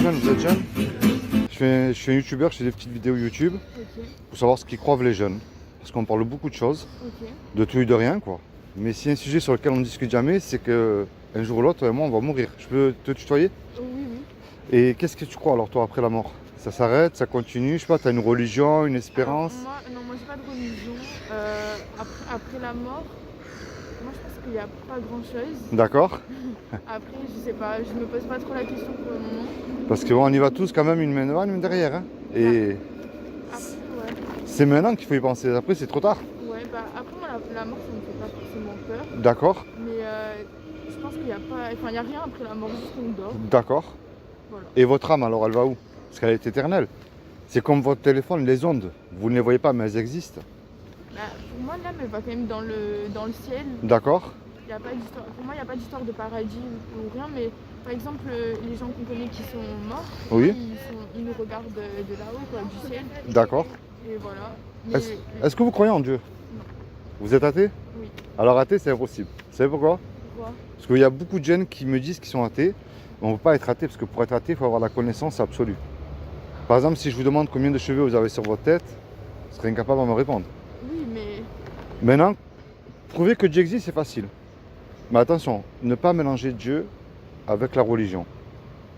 jeune, vous êtes jeune? Je suis un youtubeur, je fais des petites vidéos YouTube Ok, pour savoir ce qu'ils croient les jeunes. Parce qu'on parle beaucoup de choses, ok. de tout et de rien quoi. Mais s'il y a un sujet sur lequel on ne discute jamais, c'est que un jour ou l'autre, toi et moi, on va mourir. Je peux te tutoyer? Oh, oui, oui. Et qu'est-ce que tu crois alors toi après la mort? Ça s'arrête, ça continue, je sais pas, t'as une religion, une espérance? Alors, moi j'ai pas de religion. Après la mort, moi je pense qu'il n'y a pas grand chose. D'accord? Après, je sais pas, je me pose pas trop la question pour le moment. Parce qu'on y va tous quand même une main devant, une main derrière. Hein. Et Après, ouais. c'est maintenant qu'il faut y penser, après c'est trop tard. Ouais, bah après, moi la mort ça me fait pas forcément peur. D'accord? Mais je pense qu'il n'y a pas. Enfin, il n'y a rien après la mort, juste on dort. D'accord. Voilà. Et votre âme alors, elle va où? Parce qu'elle est éternelle. C'est comme votre téléphone, les ondes. Vous ne les voyez pas, mais elles existent. Bah, pour moi, l'âme elle va quand même dans le ciel. D'accord? Y a pas d'histoire. Pour moi, il n'y a pas d'histoire de paradis ou rien, mais par exemple, les gens qu'on connaît qui sont morts, Oui. ils nous regardent de là-haut, quoi, du ciel. D'accord. Et voilà. Mais Est-ce que vous croyez en Dieu? Non. Vous êtes athée? Oui. Alors athée, c'est impossible. Vous savez pourquoi? Pourquoi? Parce qu'il y a beaucoup de jeunes qui me disent qu'ils sont athées. Mais on ne peut pas être athée, parce que pour être athée, il faut avoir la connaissance absolue. Par exemple, si je vous demande combien de cheveux vous avez sur votre tête, vous serez incapable de me répondre. Oui, mais Maintenant, prouver que Dieu existe, c'est facile. Mais attention, ne pas mélanger Dieu avec la religion.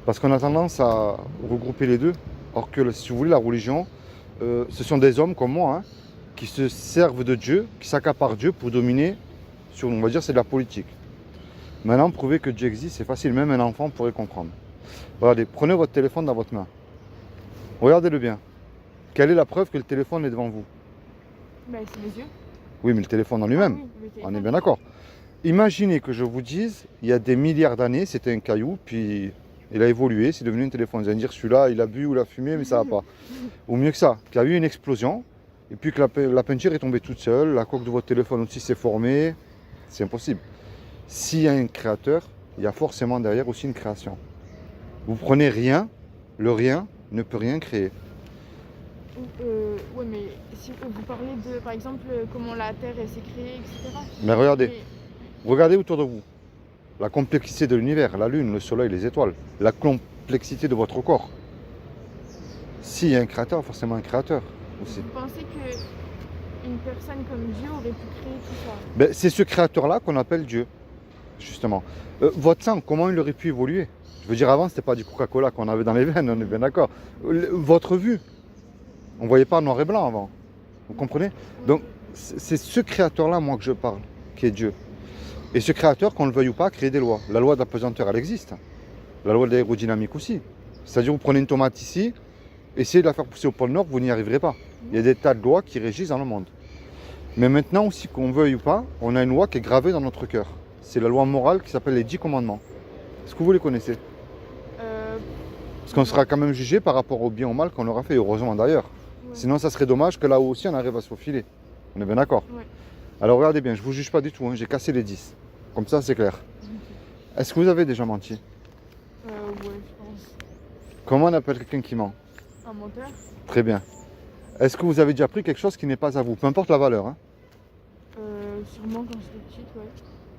Parce qu'on a tendance à regrouper les deux. Or que, si vous voulez, la religion, ce sont des hommes comme moi, hein, qui se servent de Dieu, qui s'accaparent Dieu pour dominer sur, on va dire, c'est de la politique. Maintenant, prouver que Dieu existe, c'est facile. Même un enfant pourrait comprendre. Regardez, prenez votre téléphone dans votre main. Regardez-le bien. Quelle est la preuve que le téléphone est devant vous? bah, c'est les yeux. Oui, mais le téléphone en lui-même. Ah oui, le On téléphone. est bien d'accord. Imaginez que je vous dise, il y a des milliards d'années, c'était un caillou, puis il a évolué, c'est devenu un téléphone. Vous allez me dire, celui-là, il a bu ou il a fumé, mais ça va pas. Ou mieux que ça, qu'il y a eu une explosion, et puis que la peinture est tombée toute seule, la coque de votre téléphone aussi s'est formée. C'est impossible. S'il y a un créateur, il y a forcément derrière aussi une création. Vous prenez rien, le rien ne peut rien créer. Ouais, mais si vous parlez de, par exemple, comment la Terre elle s'est créée, etc. Mais regardez, Mais- regardez autour de vous. La complexité de l'univers, la lune, le soleil, les étoiles, la complexité de votre corps. S'il y a un créateur, forcément un créateur aussi. Vous pensez qu'une personne comme Dieu aurait pu créer tout ça? Ben, c'est ce créateur-là qu'on appelle Dieu, justement. Votre sang, comment il aurait pu évoluer? Je veux dire, avant, c'était pas du Coca-Cola qu'on avait dans les veines, on est bien d'accord. Votre vue, on ne voyait pas noir et blanc avant. Vous comprenez? Donc, c'est ce créateur-là, moi, que je parle, qui est Dieu. Et ce créateur, qu'on le veuille ou pas, crée des lois. La loi de la pesanteur, elle existe. La loi de l'aérodynamique aussi. C'est-à-dire, vous prenez une tomate ici, essayez de la faire pousser au pôle Nord, vous n'y arriverez pas. Il y a des tas de lois qui régissent dans le monde. Mais maintenant aussi, qu'on veuille ou pas, on a une loi qui est gravée dans notre cœur. C'est la loi morale qui s'appelle les 10 commandements. Est-ce que vous les connaissez? Parce qu'on sera quand même jugé par rapport au bien ou au mal qu'on aura fait, heureusement d'ailleurs. Ouais. Sinon, ça serait dommage que là aussi, on arrive à se faufiler. On est bien d'accord? Ouais. Alors regardez bien, je ne vous juge pas du tout, hein, j'ai cassé les 10. Comme ça, c'est clair. Est-ce que vous avez déjà menti? Ouais, je pense. Comment on appelle quelqu'un qui ment? Un menteur? Très bien. Est-ce que vous avez déjà pris quelque chose qui n'est pas à vous? Peu importe la valeur. Hein. Sûrement quand j'étais petite, ouais.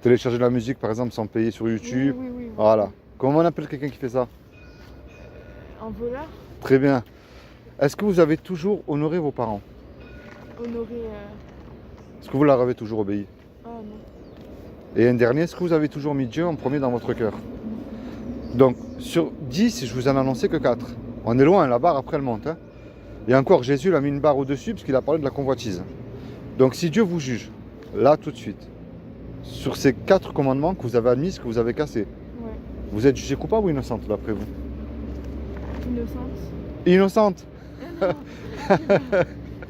Télécharger de la musique, par exemple, sans payer sur YouTube. Oui. Voilà. Comment on appelle quelqu'un qui fait ça? Un voleur? Très bien. Est-ce que vous avez toujours honoré vos parents? Honoré. Est-ce que vous leur avez toujours obéi? Ah non. Et un dernier, est-ce que vous avez toujours mis Dieu en premier dans votre cœur? Donc, sur 10, je vous en ai annoncé que 4. On est loin, la barre après elle monte. Hein. Et encore, Jésus il a mis une barre au-dessus parce qu'il a parlé de la convoitise. Donc, si Dieu vous juge, là, tout de suite, sur ces 4 commandements que vous avez admis, que vous avez cassés, Ouais. vous êtes jugé coupable ou innocente, d'après vous? Innocente. Innocente. Non.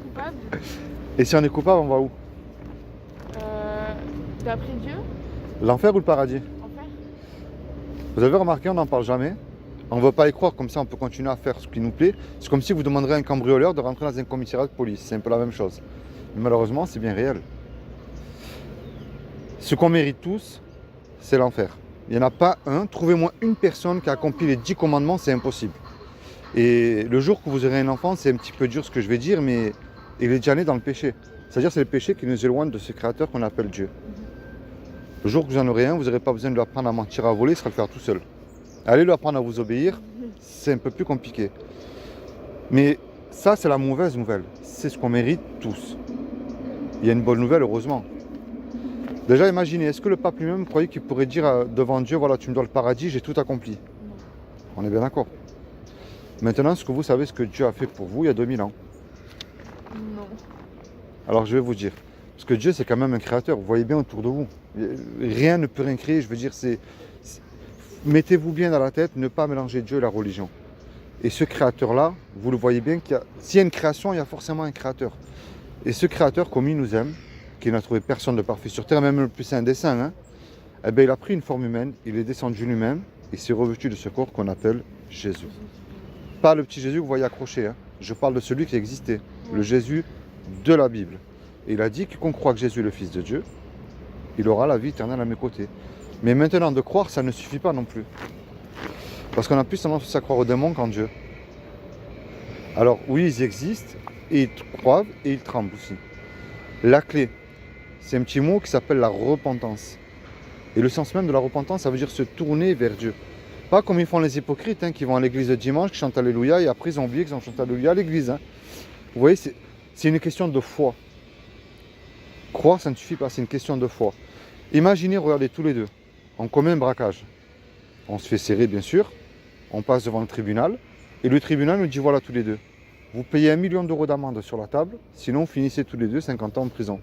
Coupable. Et si on est coupable, on va où? D'après Dieu, L'enfer ou le paradis? enfer. Vous avez remarqué, on n'en parle jamais. On ne veut pas y croire, comme ça on peut continuer à faire ce qui nous plaît. C'est comme si vous demanderez à un cambrioleur de rentrer dans un commissariat de police. C'est un peu la même chose. Mais malheureusement, c'est bien réel. Ce qu'on mérite tous, c'est l'enfer. Il n'y en a pas un. Trouvez-moi une personne qui a accompli les 10 commandements, c'est impossible. Et le jour que vous aurez un enfant, c'est un petit peu dur ce que je vais dire, mais il est déjà né dans le péché. C'est-à-dire c'est le péché qui nous éloigne de ce créateur qu'on appelle Dieu. Le jour que vous en aurez un, vous n'aurez pas besoin de lui apprendre à mentir, à voler, il sera le faire tout seul. Allez lui apprendre à vous obéir, c'est un peu plus compliqué. Mais ça, c'est la mauvaise nouvelle. C'est ce qu'on mérite tous. Il y a une bonne nouvelle, heureusement. Déjà, imaginez, est-ce que le pape lui-même croyait qu'il pourrait dire devant Dieu, voilà, tu me dois le paradis, j'ai tout accompli? Non. On est bien d'accord. Maintenant, ce que vous savez, ce que Dieu a fait pour vous il y a 2000 ans. Non. Alors, je vais vous dire. Parce que Dieu, c'est quand même un créateur. Vous voyez bien autour de vous. Rien ne peut rien créer. Je veux dire, mettez-vous bien dans la tête, ne pas mélanger Dieu et la religion. Et ce créateur-là, vous le voyez bien, s'il y a une création, il y a forcément un créateur. Et ce créateur, comme il nous aime, qui n'a trouvé personne de parfait sur terre, même le plus saint des saints, hein, eh bien, il a pris une forme humaine, il est descendu lui-même, et s'est revêtu de ce corps qu'on appelle Jésus. Pas le petit Jésus que vous voyez accroché, hein. Je parle de celui qui existait, le Jésus de la Bible. Et il a dit que quiconque croit que Jésus est le Fils de Dieu, il aura la vie éternelle à mes côtés. Mais maintenant, de croire, ça ne suffit pas non plus. Parce qu'on a plus tendance à croire aux démons qu'en Dieu. Alors oui, ils existent, et ils croient, et ils tremblent aussi. La clé, c'est un petit mot qui s'appelle la repentance. Et le sens même de la repentance, ça veut dire se tourner vers Dieu. Pas comme ils font les hypocrites, hein, qui vont à l'église le dimanche, qui chantent Alléluia, et après ils ont oublié qu'ils ont chanté Alléluia à l'église. Hein. Vous voyez, c'est une question de foi. Croire, ça ne suffit pas, c'est une question de foi. Imaginez, regardez tous les deux, on commet un braquage. On se fait serrer, bien sûr, on passe devant le tribunal, et le tribunal nous dit, voilà tous les deux, vous payez 1 million d'euros d'amende sur la table, sinon vous finissez tous les deux 50 ans en prison.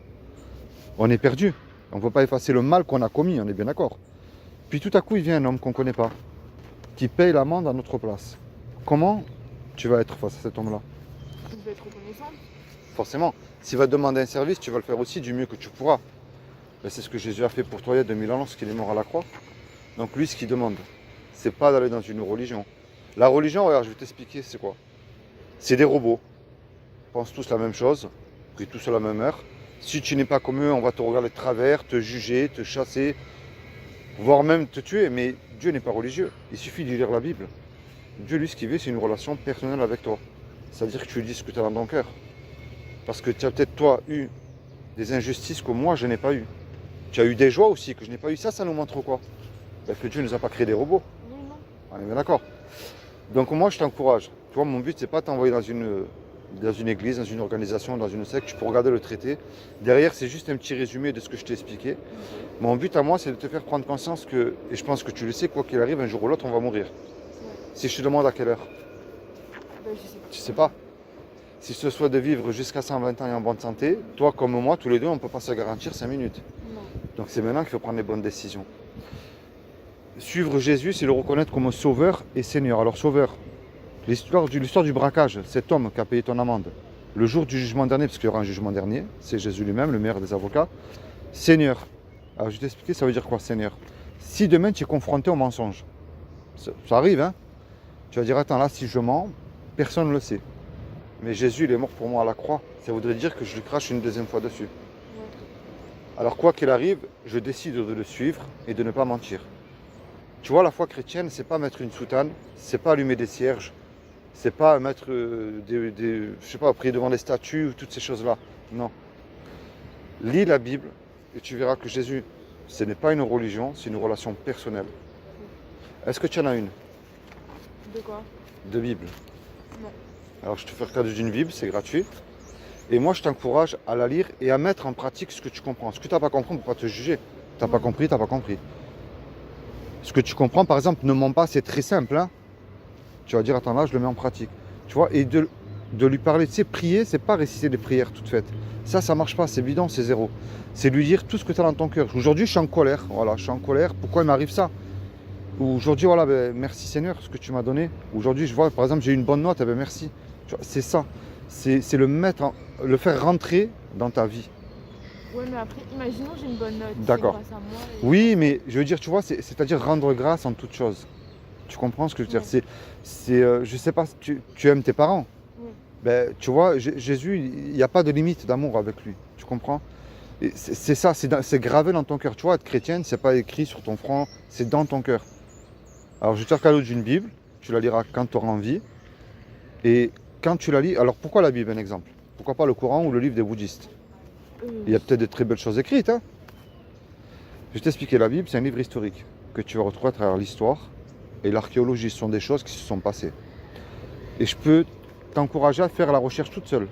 On est perdu. On ne peut pas effacer le mal qu'on a commis, on est bien d'accord. Puis tout à coup, il vient un homme qu'on ne connaît pas, qui paye l'amende à notre place. Comment tu vas être face à cet homme-là? Je vais être reconnaissante. Forcément. S'il va te demander un service, tu vas le faire aussi du mieux que tu pourras. Ben, c'est ce que Jésus a fait pour toi il y a 2000 ans lorsqu'il est mort à la croix. Donc lui, ce qu'il demande, c'est pas d'aller dans une religion. La religion, regarde, je vais t'expliquer, c'est quoi? C'est des robots. Ils pensent tous la même chose, pris tous à la même heure. Si tu n'es pas comme eux, on va te regarder de travers, te juger, te chasser, voire même te tuer. Mais Dieu n'est pas religieux. Il suffit de lire la Bible. Dieu, lui, ce qu'il veut, c'est une relation personnelle avec toi. C'est-à-dire que tu lui dis ce que tu as dans ton cœur. Parce que tu as peut-être, toi, eu des injustices que moi, je n'ai pas eues. Tu as eu des joies aussi que je n'ai pas eues. Ça nous montre quoi? Ben, que Dieu ne nous a pas créé des robots. Oui, non. On est bien d'accord. Donc moi, je t'encourage. Tu vois, mon but, c'est pas de t'envoyer dans une église, dans une organisation, dans une secte. Tu peux regarder le traité. Derrière, c'est juste un petit résumé de ce que je t'ai expliqué. Mon but à moi, c'est de te faire prendre conscience que, et je pense que tu le sais, quoi qu'il arrive, un jour ou l'autre, on va mourir. Si je te demande à quelle heure? Ben, je sais pas. Tu sais pas. Si ce soit de vivre jusqu'à 120 ans et en bonne santé, toi comme moi, tous les deux, on ne peut pas se garantir 5 minutes. Non. Donc c'est maintenant qu'il faut prendre les bonnes décisions. Suivre Jésus, c'est le reconnaître comme sauveur et Seigneur. Alors sauveur, l'histoire du braquage, cet homme qui a payé ton amende, le jour du jugement dernier, parce qu'il y aura un jugement dernier, c'est Jésus lui-même, le meilleur des avocats. Seigneur, alors je vais t'expliquer, ça veut dire quoi Seigneur? Si demain tu es confronté au mensonge, ça arrive, hein? Tu vas dire, attends, là, si je mens, personne ne le sait. Mais Jésus, il est mort pour moi à la croix. Ça voudrait dire que je lui crache une deuxième fois dessus. Ouais. Alors quoi qu'il arrive, je décide de le suivre et de ne pas mentir. Tu vois, la foi chrétienne, c'est pas mettre une soutane, c'est pas allumer des cierges, c'est pas mettre je sais pas, prier devant les statues ou toutes ces choses-là. Non. Lis la Bible et tu verras que Jésus, ce n'est pas une religion, c'est une relation personnelle. Est-ce que tu en as une? De quoi? De Bible? Non. Alors je te fais le cadeau d'une Bible, c'est gratuit. Et moi je t'encourage à la lire et à mettre en pratique ce que tu comprends. Ce que tu n'as pas compris, on ne peut pas te juger. Tu n'as pas compris, tu n'as pas compris. Ce que tu comprends, par exemple, ne mens pas, c'est très simple. Hein. Tu vas dire, attends là, je le mets en pratique. Tu vois, et de lui parler, tu sais, prier, c'est pas réciter des prières toutes faites. Ça marche pas, c'est bidon, c'est zéro. C'est lui dire tout ce que tu as dans ton cœur. Aujourd'hui, je suis en colère. Voilà, je suis en colère. Pourquoi il m'arrive ça? Aujourd'hui, voilà, ben, merci Seigneur, ce que tu m'as donné. Aujourd'hui, je vois, par exemple, j'ai eu une bonne note, eh ben, merci. C'est ça. C'est le faire rentrer dans ta vie. Ouais, mais après, imaginons j'ai une bonne note. D'accord. C'est grâce à moi. Oui, mais je veux dire, tu vois, c'est-à-dire rendre grâce en toute chose. Tu comprends ce que je veux dire? Je sais pas, tu aimes tes parents. Oui. Ben, tu vois, Jésus, il n'y a pas de limite d'amour avec lui. Tu comprends? Et c'est ça, c'est gravé dans ton cœur. Tu vois, être chrétienne, c'est pas écrit sur ton front, c'est dans ton cœur. Alors, je vais te faire cadeau d'une Bible. Tu la liras quand tu auras envie. Et quand tu la lis, alors pourquoi la Bible, un exemple? Pourquoi pas le Coran ou le livre des bouddhistes? Il y a peut-être de très belles choses écrites. Hein. Je vais t'expliquer, la Bible, c'est un livre historique que tu vas retrouver à travers l'histoire et l'archéologie. Ce sont des choses qui se sont passées. Et je peux t'encourager à faire la recherche toute seule.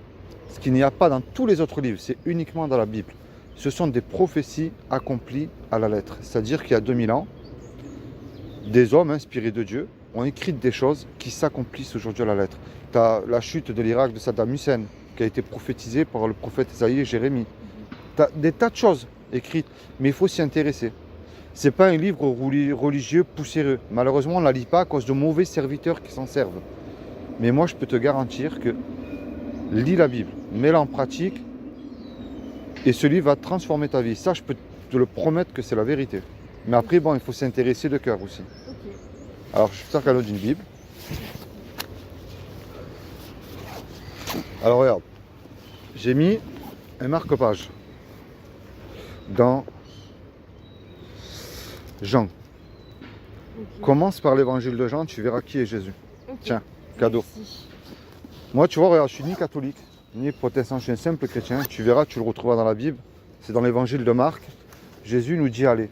Ce qu'il n'y a pas dans tous les autres livres, c'est uniquement dans la Bible. Ce sont des prophéties accomplies à la lettre. C'est-à-dire qu'il y a 2000 ans, des hommes inspirés de Dieu ont écrit des choses qui s'accomplissent aujourd'hui à la lettre. Tu as la chute de l'Irak de Saddam Hussein, qui a été prophétisée par le prophète Isaïe et Jérémie. Tu as des tas de choses écrites, mais il faut s'y intéresser. Ce n'est pas un livre religieux poussiéreux. Malheureusement, on ne la lit pas à cause de mauvais serviteurs qui s'en servent. Mais moi, je peux te garantir que lis la Bible, mets-la en pratique, et ce livre va transformer ta vie. Ça, je peux te le promettre que c'est la vérité. Mais après, bon, il faut s'intéresser de cœur aussi. Ok. Alors, je sors cadeau d'une Bible. Alors, regarde. J'ai mis un marque-page dans Jean. Ok. Commence par l'évangile de Jean, tu verras qui est Jésus. Ok. Tiens, cadeau. Merci. Moi, tu vois, regarde, je suis ni catholique, ni protestant, je suis un simple chrétien. Tu verras, tu le retrouveras dans la Bible. C'est dans l'évangile de Marc. Jésus nous dit, allez,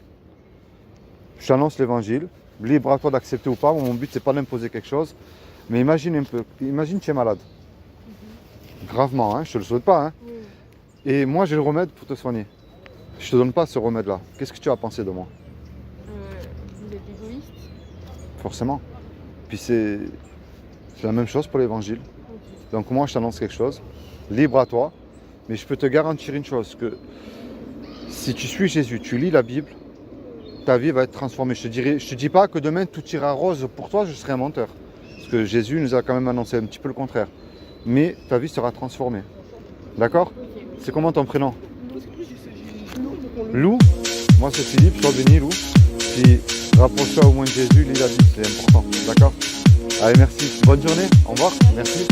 je t'annonce l'évangile, libre à toi d'accepter ou pas. Mon but, c'est pas d'imposer quelque chose. Mais imagine un peu, imagine tu es malade. Gravement, hein, je te le souhaite pas. Hein. Oui. Et moi, j'ai le remède pour te soigner. Je te donne pas ce remède-là. Qu'est-ce que tu as pensé de moi? Vous êtes égoïste. Forcément. Puis c'est la même chose pour l'évangile. Ok. Donc moi, je t'annonce quelque chose, libre à toi. Mais je peux te garantir une chose, que si tu suis Jésus, tu lis la Bible, ta vie va être transformée. Je te dis pas que demain tout ira rose pour toi, je serai un menteur. Parce que Jésus nous a quand même annoncé un petit peu le contraire. Mais ta vie sera transformée. D'accord? Ok. C'est comment ton prénom? Lou. Lou? Moi c'est Philippe, sois béni Lou. Puis rapproche-toi au moins de Jésus, lis la Bible, c'est important. D'accord? Allez, merci. Bonne journée. Au revoir. Merci.